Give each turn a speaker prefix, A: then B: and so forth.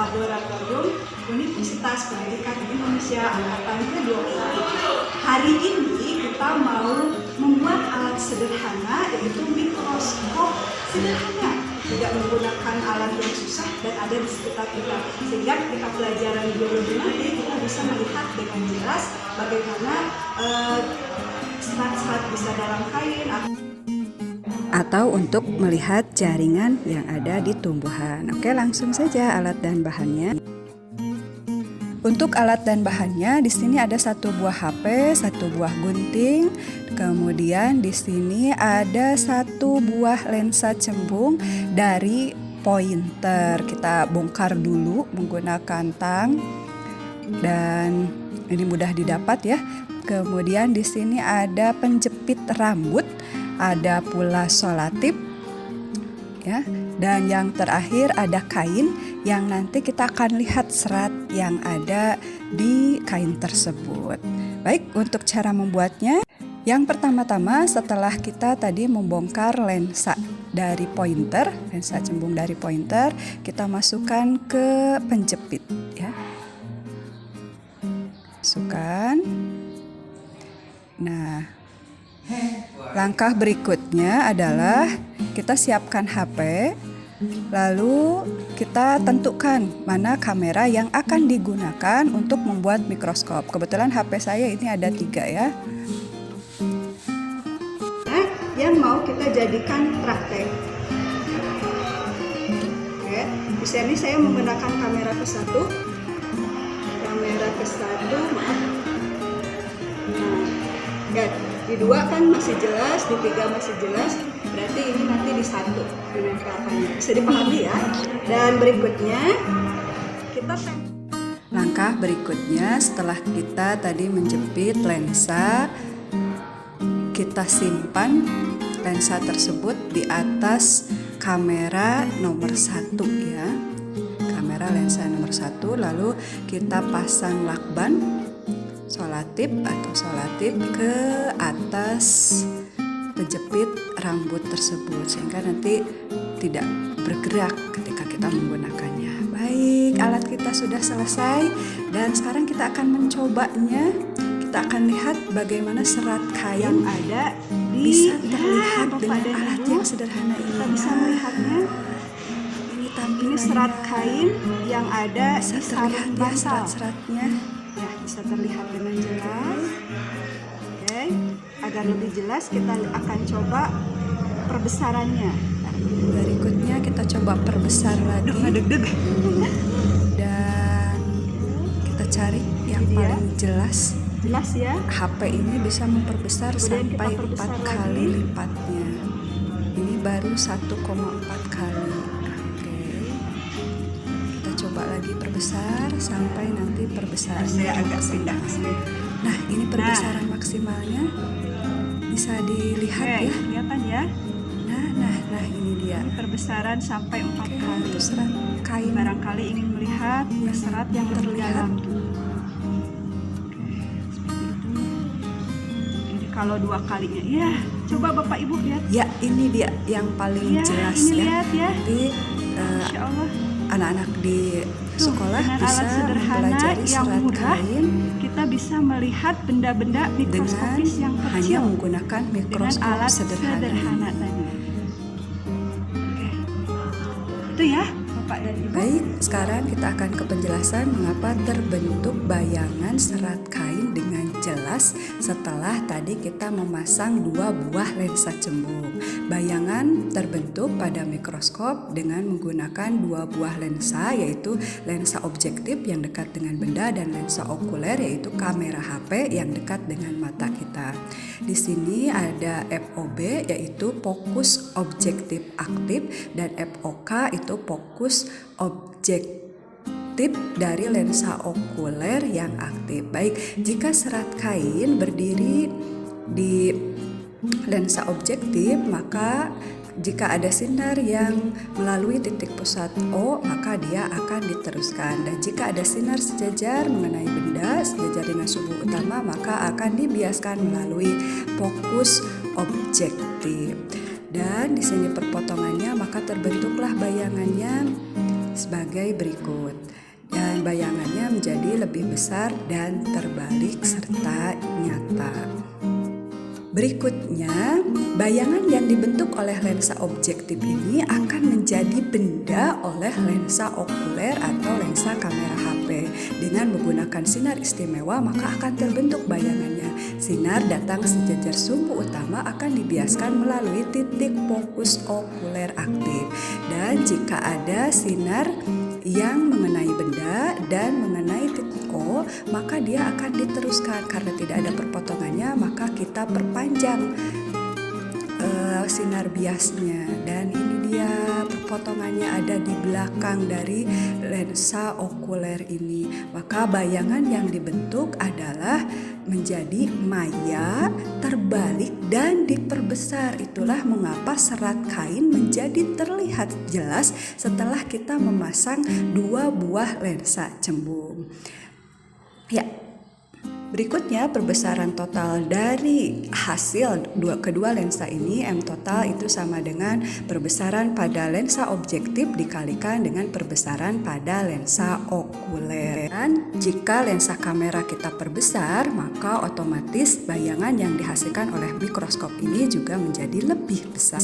A: Laboratorium Universitas Pendidikan Indonesia Angkatan ke-27. Hari ini kita mau membuat alat sederhana, yaitu mikroskop sederhana. Tidak menggunakan alat yang susah dan ada di sekitar kita, sehingga ketika pelajaran biologi nanti kita bisa melihat dengan jelas bagaimana serat-serat bisa dalam kain
B: atau untuk melihat jaringan yang ada di tumbuhan. Oke, langsung saja alat dan bahannya. Untuk alat dan bahannya, di sini ada satu buah HP, satu buah gunting, kemudian di sini ada satu buah lensa cembung dari pointer. Kita bongkar dulu menggunakan tang, dan ini mudah didapat ya. Kemudian di sini ada penjepit rambut, ada pula solatip, ya. Dan yang terakhir ada kain yang nanti kita akan lihat serat yang ada di kain tersebut. Baik, untuk cara membuatnya, yang pertama-tama setelah kita tadi membongkar lensa dari pointer, lensa cembung dari pointer, kita masukkan ke penjepit, ya. Masukkan. Nah, langkah berikutnya adalah kita siapkan HP, lalu kita tentukan mana kamera yang akan digunakan untuk membuat mikroskop. Kebetulan HP saya ini ada 3 ya.
A: Yang mau kita jadikan praktek. Oke, di sini saya menggunakan kamera ke-1. Kamera ke-1, maaf. Nah, di 2 kan masih jelas, di 3 masih jelas, berarti ini nanti di 1 menempelkannya. Bisa dipahami ya. Dan berikutnya kita
B: langkah berikutnya setelah kita tadi menjepit lensa, kita simpan lensa tersebut di atas kamera nomor 1 ya. Kamera lensa nomor 1, lalu kita pasang lakban solatip atau solatip ke atas penjepit rambut tersebut, sehingga nanti tidak bergerak ketika kita menggunakannya. Baik, alat kita sudah selesai dan sekarang kita akan mencobanya. Kita akan lihat bagaimana serat kain
A: yang ada
B: bisa terlihat dengan alat yang sederhana ini.
A: Kita bisa melihatnya. Ini serat kain yang ada
B: bisa
A: di sarung
B: terlihat ya serat-seratnya.
A: Ya, bisa terlihat dengan jelas. Oke, agar lebih jelas kita akan coba perbesarannya.
B: Berikutnya kita coba perbesar lagi.
A: Deg-deg.
B: Dan kita cari yang paling jelas.
A: Jelas ya.
B: HP ini bisa memperbesar
A: Kemudian
B: sampai
A: kita
B: 4
A: perbesar
B: kali
A: lagi.
B: lipatnya. Ini baru 1,4 kali. Oke. Kita coba lagi perbesar sampai nanti perbesaran.
A: Saya agak pindah.
B: Nah, ini perbesaran maksimalnya bisa dilihat ya.
A: Kelihatan ya.
B: Nah, ini dia.
A: Perbesaran sampai 4 kali.
B: Itu serat kain.
A: Barangkali ingin melihat serat yang lebih dalam. Kalau 2 kalinya, ya coba Bapak Ibu lihat.
B: Ya, ini dia yang paling jelas
A: ini
B: ya.
A: Lihat ya.
B: Nanti
A: Insya Allah
B: anak-anak di sekolah
A: dengan
B: bisa
A: alat sederhana
B: mempelajari
A: yang
B: serat
A: mudah,
B: kain
A: kita bisa melihat benda-benda
B: dengan
A: mikroskopis yang
B: hanya
A: kecil
B: menggunakan
A: dengan
B: mikroskop
A: alat
B: sederhana.
A: tadi. Oke. Itu ya Bapak dan Ibu.
B: Baik, sekarang kita akan ke penjelasan mengapa terbentuk bayangan serat kain dengan jelas setelah tadi kita memasang 2 buah lensa cembung. Bayangan terbentuk pada mikroskop dengan menggunakan 2 buah lensa, yaitu lensa objektif yang dekat dengan benda dan lensa okuler yaitu kamera HP yang dekat dengan mata kita. Di sini ada FOB yaitu fokus objektif aktif dan FOK itu fokus objektif dari lensa okuler yang aktif. Baik, jika serat kain berdiri di lensa objektif, maka jika ada sinar yang melalui titik pusat O, maka dia akan diteruskan. Dan jika ada sinar sejajar mengenai benda sejajar dengan suhu utama, maka akan dibiaskan melalui fokus objektif. Dan di sini perpotongannya, maka terbentuklah bayangannya sebagai berikut. dan bayangannya menjadi lebih besar dan terbalik serta nyata. Berikutnya, bayangan yang dibentuk oleh lensa objektif ini akan menjadi benda oleh lensa okuler atau lensa kamera HP. Dengan menggunakan sinar istimewa, maka akan terbentuk bayangannya. Sinar datang sejajar sumbu utama akan dibiaskan melalui titik fokus okuler aktif. Dan jika ada sinar yang mengenai benda dan mengenai titik O, maka dia akan diteruskan. Karena tidak ada perpotongannya, maka kita perpanjang sinar biasnya, dan ini dia perpotongannya ada di belakang dari lensa okuler ini. Maka bayangan yang dibentuk adalah menjadi maya, terbalik, dan diperbesar. Itulah mengapa serat kain menjadi terlihat jelas setelah kita memasang 2 buah lensa cembung. Ya, berikutnya perbesaran total dari hasil kedua lensa ini, M total itu sama dengan perbesaran pada lensa objektif dikalikan dengan perbesaran pada lensa okuler. Dan jika lensa kamera kita perbesar, maka otomatis bayangan yang dihasilkan oleh mikroskop ini juga menjadi lebih besar.